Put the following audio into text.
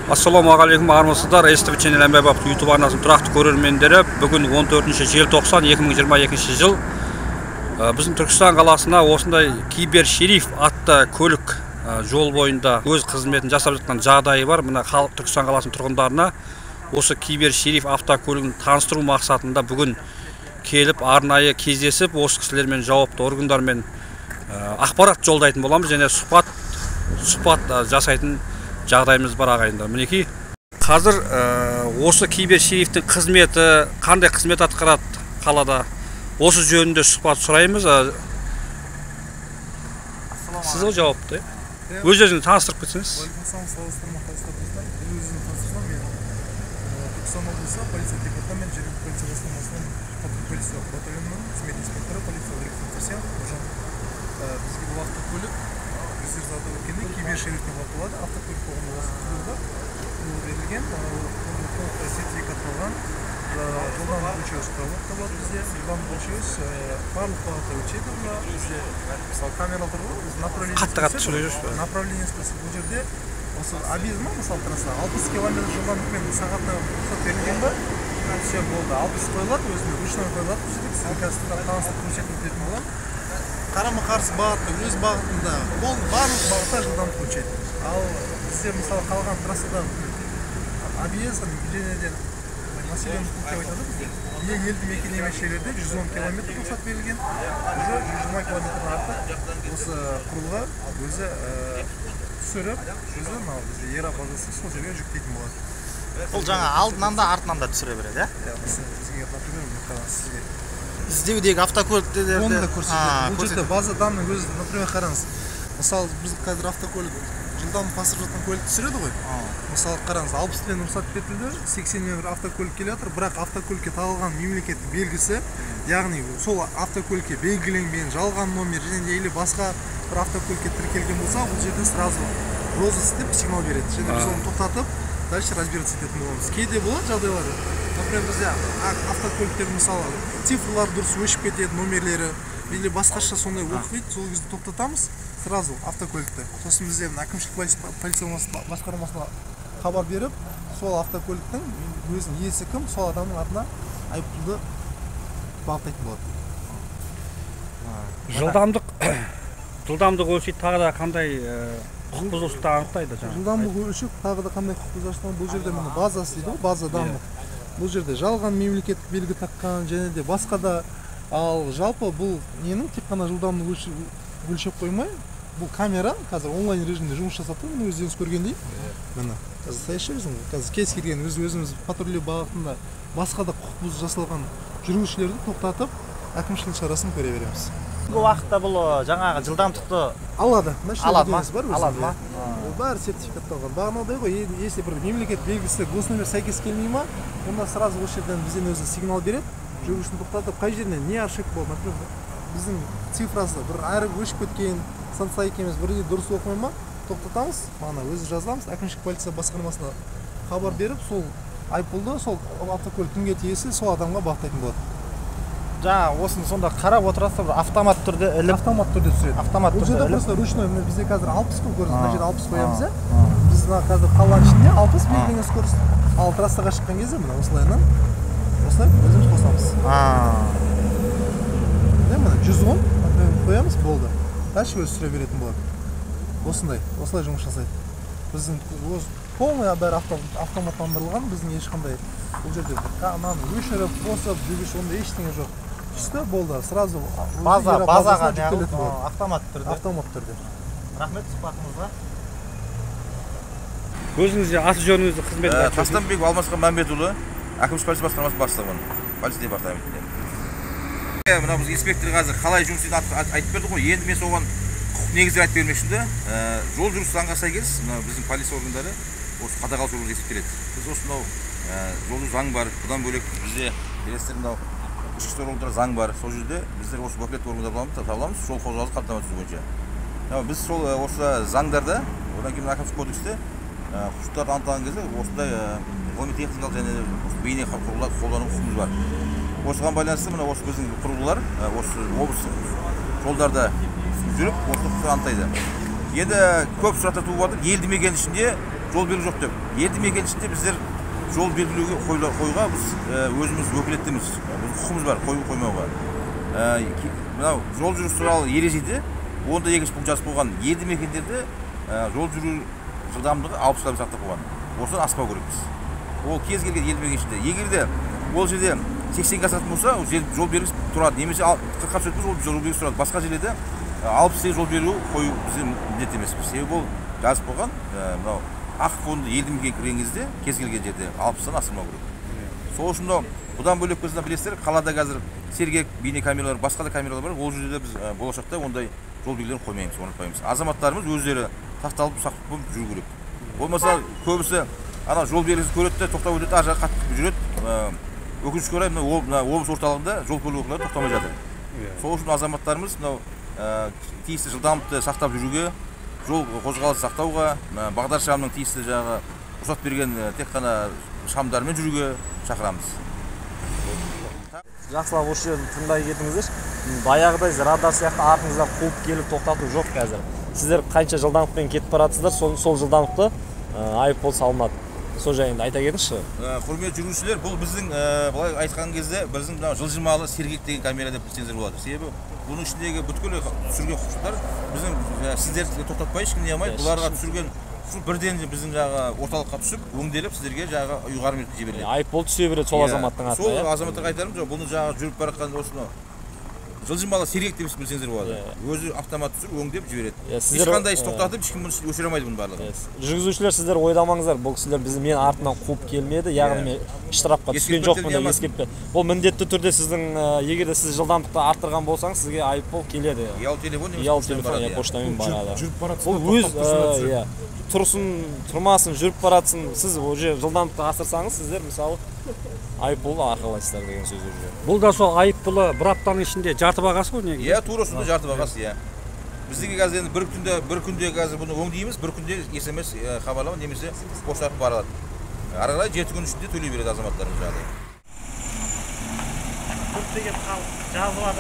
Ассалаумағалейкум, армысыздар. СТВ Channel Әмбебап YouTube арнасының тұрақты көрермендері. Бүгін 14 желтоқсан 2022 жыл. Біздің Түркістан қаласына осындай Кибер Шериф атты көлік жол бойында өз қызметін жасап жатқан жағдайы бар. Мына Түркістан қаласының тұрғындарына осы Кибер Шериф автокөлігін таныстыру мақсатында бүгін келіп арнайы кездесіп, осы кісілермен жауапты органдармен ақпарат жолдайтын боламыз және сұхбат жасайтын жағдайымыз бар ағайындар. Мінекей, қазір осы Кибер Шерифтің қызметі, қандай қызмет атқарады қалада, осы жөнінде сұхбат сұраймыз. Сіз ол жауапты. Өз-өзіңізді таныстырып кетсеңіз. Түркістан облысы полиция департамент жергілікті полиция басқармасының полиция батальонының қызмет инспекторы полиция Нұрсен Нұржан. Бізге бұл автокөлік өздеріңіз атап өткендей Кибер Шериф деп аталады. Автокөлік қоғамы Қызылорда берілген, сертификатталған, жылдан бойынша справок табылады бізде. Жылдан бойынша барлық бағытта өтеді. Бізде мысалы камера тұр ғой, біз направлениесі бұл жерде осы абизма, мысалы трасса 60 км жылдамдықпен сағатына рұқсат берілген ба, все болды. 60 қойылады, өзіне ручной қойылады. Сертификатты таныстырып көрсетіп өтетін болады. Қарама-қарсы бағытта өз бағытында барлық бағытта жылдамдық өтеді. Ал бізде мысалы қалған трассада объезд және де населенный пункт деп айтады бізде. Елді мекен емес жерлерде 110 км рұқсат берілген. Уже 120 км артық осы құрылғы өзі түсіріп, өзі бізде ера базасы сол жерге жүктейтін болады. Бұл жаңа алдынан да артынан да түсіре береді, Бізге сізге іздеудегі автокөліктерді оны да көрсетеді. Бұл жерде база данный өзі, например, қараңыз. Мысалы, біз қазір автокөлік жылдамдық асырып жатқан көлік түсіреді ғой. Мысалы, қараңыз, 60-пен рұқсат етілді, 80-мен бір автокөлік келе жатыр, бірақ автокөлікке тағылған мемлекеттік белгісі, яғни сол автокөлікке белгіленген жалған номер және де или басқа бір автокөлікке тіркелген болса, бұл жерде сразу розыск деп сигнал береді. Және біз оны тоқтатып, дальше разбираться ететін боламыз. Кейде болады жағдайлары. Например, бізде автокөліктер мысалы цифрлар дұрыс өшіп кетеді, номерлері или басқаша сондай оқиды, сол кезде тоқтатамыз сразу автокөлікті. Сосын бізде әкімшілік полиция басқармасына хабар беріп, сол автокөліктің өзінің иесі кім, сол адамның атына айыппұлды бағыттайтын болады. Жылдамдық өлшейді, тағы да қандай құқық бұзушылықты анықтайды? Жылдамдық өлшеп, тағы да қандай құқық бұзушылықтан бұл жерде міне базасы дейді ғой, база данных. Бұл жерде жалған мемлекеттік белгі таққан және де басқа да, ал жалпы бұл ненің тек қана жылдамдық өлшеп қоймай, бұл камера қазір онлайн режимде жұмыс жасап тұр, міне өздеріңіз көргендей. Міне қазір саяси өзің, қазір кез келген өзіміз патрульдеу бағытында басқа да құқық бұзу жасалған жүргізушілерді тоқтатып, әкімшілік шарасын көре береміз. Бұл уақытта бұл жаңағы жылдамдықты алады. Алады ма? Ол бәрі сертификатталған. Бағанадай ғой, если бір мемлекет белгісі госномер сәйкес келмей ма, онда сразу осы жерден бізден өзі сигнал береді, жүргізушіні тоқтатып, қай жеріне не ошибка болды, например, біздің цифрасы бір әрі өшіп кеткен, станция екенбіз, бірде дұрыс оқымай ма, тоқтатамыз, мана өзі жазамыз, әкімшілік полиция басқармасына хабар беріп, сол айыппұлды, сол автокөлік кімге тиесілі, сол адамға бағыттайтын болады. Жаңа осыны сонда қарап отырасыз, автомат түрде іліп, автомат түрде түсіреді. Автомат түрде іліп. Просто ручной, бізде қазір 60 қой көріңіз, мына жерде 60 қоямыз, біз қазір қалған ішінде 60 белгіленген скорость. Ал трассаға шыққан кезде мына осылайынан осылай өзіміз қосамыз. Міне 110 қоямыз, болды. Дальше өзі түсіре беретін болады. Осылай жұмыс жасайды. Біздің полный бәрі автоматтандырылған, біздің ешқандай бұл жерде өшіріп, қосып, жүргізуші онда ештеңе жоқ. Түсті, болды, сразу базаға автомат түрде. Рахмет сұхбатыңызға. Өзіңізде аты жөніңізді қызмет етіп Тастанбек Алмасхан Мәмбетұлы, әкімшілік полиция басқармасының бастығымын, полиция департаментінде. Мына біз инспектор қазір қалай жұмыс істейтінін айтып берді ғой, енді мен соған құқық негіздер айтып бермекшімді. Жол жүріс заңға сәйкес біздің полиция органдары осы қадағалаушы органдар есептеледі. Біз осынау жол заң бар, бұдан бөлек бізде келесіздер мынау ішкі істер органдары заң бар. Сол жерде біздер осы уәкілетті органдар табыламыз, жол қозғалысы қамтамасыз бойынша. Біз сол осы заңдарда, одан кейін әкімшілік кодексте құқықтарды анықтаған кезде осындай ғылыми техникалық және бейне құрылғылар қолдану құқығымыз бар. Осыған байланысты мына осы біздің құрылғылар осы облыс жолдарда жүріп, осы құқықты анықтайды. Енді көп сұрақтар туып жатыр, елді мекен ішінде жол белгі жоқ деп. Елді мекен ішінде біздер жол белгілеуге қоюға біз өзіміз өкілеттіміз. Құқымыз бар, қоймауға. Мынау жол жүріс туралы ережеде онда екінші пункт жазып қойған. Елді мекендерде жол жүру жылдамдығы 60-ға сақтап қойған. Осыдан аспау керекпіз. Ол кез келген елді мекен ішінде. Егер де ол жерде 80-ге асатын болса, жол белгісі тұрады. Немесе 40-қа түсетін болса, жол белгісі тұрады. Басқа жерлерде 60-ге жол беру қою біздің міндет емес. Себебі ол жазып қойған. Мынау ақ фонды елді мекен кірген кезде кез келген жерде 60-тан асырмау керек. Сол үшін бұдан бөлек біздің білесіздер, қалада қазір сергек бейне камералар, басқа да камералар бар. Ол жерде біз болашақта ондай жол белгілерін қоймаймыз, орнатпаймыз. Азаматтарымыз өздері сақталып сақтап жүру керек. Болмаса көбісі ана жол белгісін көреді де тоқтап өтеді, ар жаққа қатып жүреді. Өкінішке орай мына облыс орталығында жол көлік оқиғалары тоқтамай жатыр. Сол үшін азаматтарымыз мынау тиісті жылдамдықты сақтап жүруге, жол қозғалысын сақтауға, бағдар шамның тиісті жаңағы рұқсат берген тек қана шамдармен жүруге шақырамыз. Жақсылап осы жерді тыңдай кетіңіздер. Баяғыдай радар сияқты артыңыздан қуып келіп тоқтату жоқ қазір. Сіздер қанша жылдамдықпен кетіп баратсыздар, сол жылдамдықты айыппұл салынады. Сол жайында айта кетіңізші. Құрметті жүргізушілер, бұл біздің былай айтқан кезде біздің жылжымалы сергек деген камера деп білсеңіздер болады. Себебі бұның ішіндегі бүткіл түсірген құқықтар біздің сіздерді тоқтатпай ешкім не алмайды. Бұларға түсірген бірден біздің жаңағы орталыққа түсіп, өңделіп сіздерге жаңағы ұйғарым етіп жіберіледі. Айыппұл түсе береді сол азаматтың атына. Сол азаматтарға айтарым, бұны жаңағы жүріп бара жатқан осыны жылжымалы сергек деп білсеңіздер болады. Өзі автомат түсіп, өңдеп жібереді. Ешқандай іс тоқтатып, ешкім бұны өшіре алмайды бұның барлығын. Жүргізушілер, сіздер ойламаңыздар, бұл кісілер мен артынан қуып келмеді, яғни мен штрафқа түскен жоқпын деп ескертпе. Бұл міндетті түрде сіздің, егер де сіз жылдамдықты арттырған болсаңыз, сізге айыппұл келеді. Ұялы телефон, поштамен барады. Бұл өз тұрсын, тұрмасын, жүріп баратсын, сіз уже жылдамдықты асырсаңыз, сіздер мысалы айыппұл арқалайсыздар деген сөз уже. Бұл да сол айыппұлы бір аптаның ішінде жарты бағасы ғой негізі? Иә, тура осында жарты бағасы, иә. Біздегі қазір енді бір күнде қазір бұны өңдейміз, бір күнде SMS хабарлама немесе пошта арқылы барады. Ары қарай 7 күн ішінде төлей береді азаматтарымыз жағдай. Көптеген халық жазылады.